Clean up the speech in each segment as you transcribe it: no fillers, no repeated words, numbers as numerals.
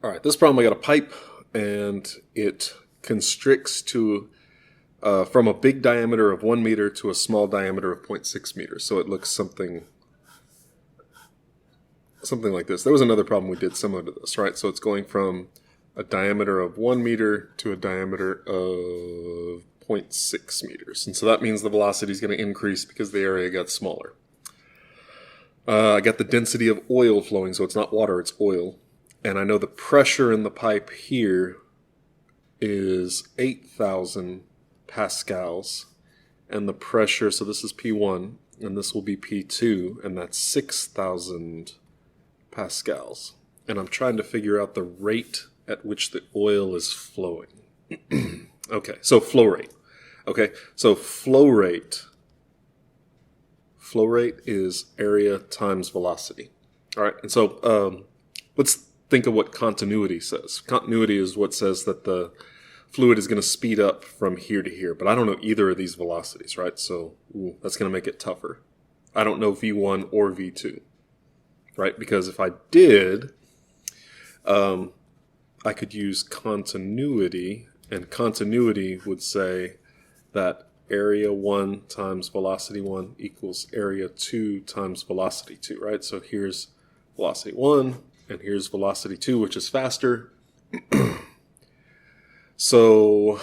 All right, this problem I got a pipe and it constricts to from a big diameter of 1 meter to a small diameter of 0.6 meters. So it looks something like this. There was another problem we did similar to this, right? So it's going from a diameter of 1 meter to a diameter of 0.6 meters. And so that means the velocity is going to increase because the area got smaller. I got the density of oil flowing, so it's not water, it's oil. And I know the pressure in the pipe here is 8,000 pascals. And the pressure, so this is P1, and this will be P2, and that's 6,000 pascals. And I'm trying to figure out the rate at which the oil is flowing. Okay, so flow rate. Okay, so flow rate is area times velocity. All right, and so let's think of what continuity says. Continuity is what says that the fluid is going to speed up from here to here, but I don't know either of these velocities, right? So that's going to make it tougher. I don't know V1 or V2, right? Because if I did, I could use continuity, and continuity would say that area 1 times velocity 1 equals area 2 times velocity 2, right? So here's velocity 1, and here's velocity 2, which is faster. So,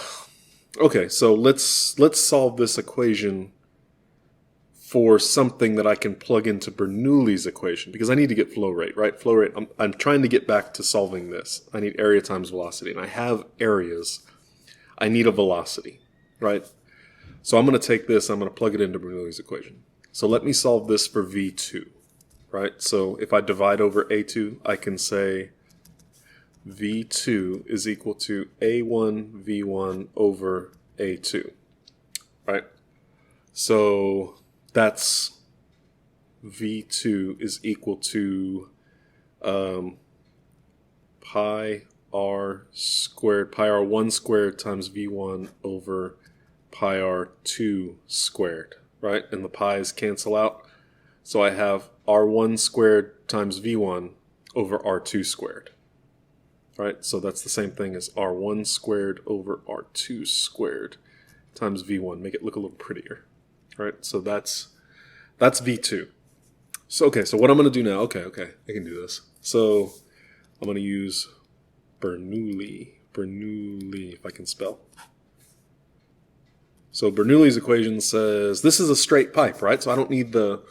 okay, so let's solve this equation for something that I can plug into Bernoulli's equation, because I need to get flow rate, right? Flow rate, I'm trying to get back to solving this. I need area times velocity, and I have areas. I need a velocity, right? So I'm going to take this, I'm going to plug it into Bernoulli's equation. So let me solve this for V2, right? So if I divide over A2, I can say V2 is equal to A1 V1 over A2, right? So that's V2 is equal to pi r squared, pi r1 squared times V1 over pi r2 squared, right? And the pi's cancel out. So I have r1 squared times V1 over r2 squared, right? So that's the same thing as r1 squared over r2 squared times V1. Make it look a little prettier, right? So that's V2. So, okay, so what I'm going to do now, okay, I can do this. So I'm going to use Bernoulli, if I can spell. So Bernoulli's equation says this is a straight pipe, right? So I don't need the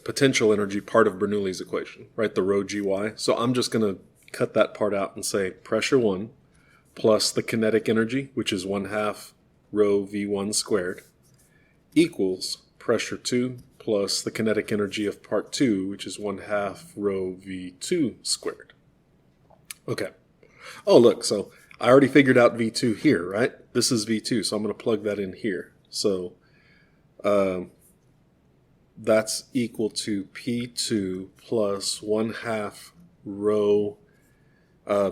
potential energy part of Bernoulli's equation, right? The rho gy. So I'm just going to cut that part out and say pressure 1 plus the kinetic energy, which is 1/2 rho V1 squared, equals pressure 2 plus the kinetic energy of part 2, which is 1/2 rho V2 squared. Okay. Oh, look, so I already figured out V2 here, right? This is V2, so I'm going to plug that in here. So that's equal to P2 plus 1/2 rho.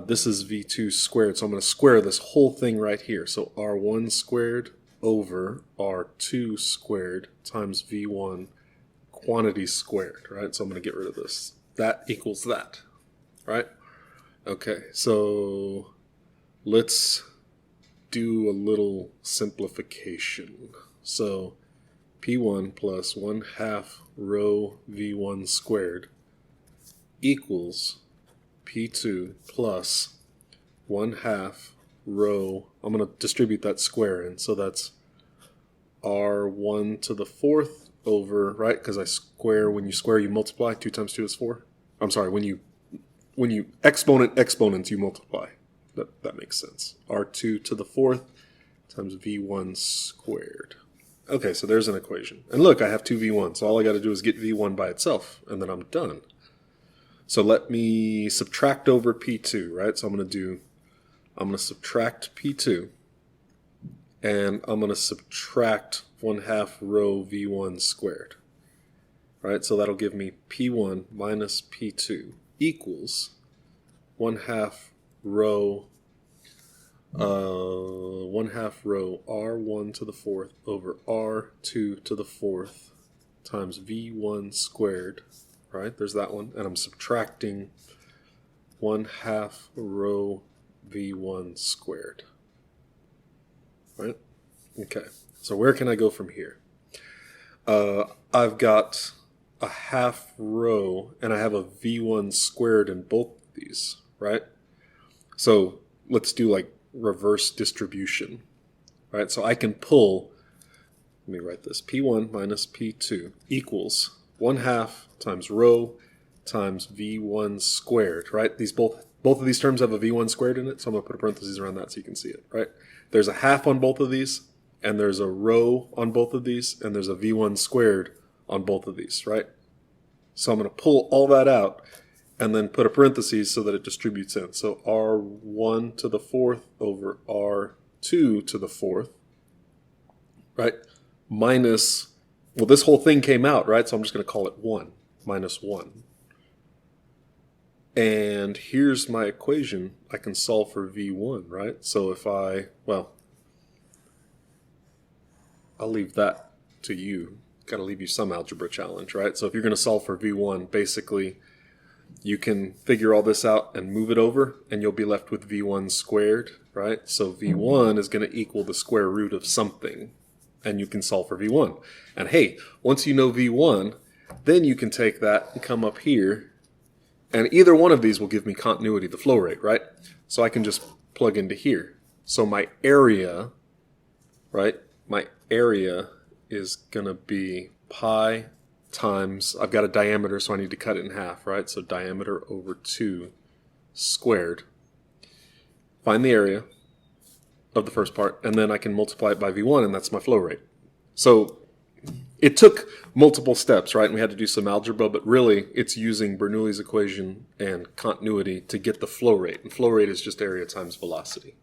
This is V2 squared, so I'm going to square this whole thing right here. So R1 squared over R2 squared times V1 quantity squared, right? So I'm going to get rid of this. That equals that, right? Okay, so let's do a little simplification. So P1 plus 1/2 rho V1 squared equals P2 plus 1/2 rho, I'm going to distribute that square in, so that's R1 to the 4th over, right, because when you square, you multiply, 2 times 2 is 4. I'm sorry, when you exponents, you multiply. That makes sense. R2 to the 4th times V1 squared. Okay, so there's an equation. And look, I have 2 V1, so all I got to do is get V1 by itself, and then I'm done. So let me subtract over P2, right? So I'm going to subtract P2, and I'm going to subtract 1/2 rho V1 squared, right? So that'll give me P1 minus P2 equals 1/2 rho 1/2 rho R1 to the 4th over R2 to the 4th times V1 squared, right? There's that one. And I'm subtracting 1/2 rho v1 squared. Right? Okay, so where can I go from here? I've got a half row and I have a v1 squared in both of these, right? So let's do like reverse distribution, right? So I can pull, let me write this, p1 minus p2 equals 1/2 times rho times v1 squared, right? These both of these terms have a v1 squared in it, so I'm going to put a parenthesis around that so you can see it, right? There's a half on both of these, and there's a rho on both of these, and there's a v1 squared on both of these, right? So I'm going to pull all that out and then put a parenthesis so that it distributes in. So r1 to the fourth over r2 to the fourth, right? Minus, well, this whole thing came out, right? So I'm just going to call it 1, minus 1. And here's my equation. I can solve for v1, right? So if I'll leave that to you. Got to leave you some algebra challenge, right? So if you're going to solve for v1, basically you can figure all this out and move it over, and you'll be left with v1 squared, right? So v1 is going to equal the square root of something, and you can solve for v1. And hey, once you know v1, then you can take that and come up here, and either one of these will give me continuity, the flow rate, right? So I can just plug into here. So my area, right? My area is going to be pi times, I've got a diameter, so I need to cut it in half, right? So diameter over 2 squared. Find the area of the first part, and then I can multiply it by v1, and that's my flow rate. So it took multiple steps, right? And we had to do some algebra, but really it's using Bernoulli's equation and continuity to get the flow rate. And flow rate is just area times velocity.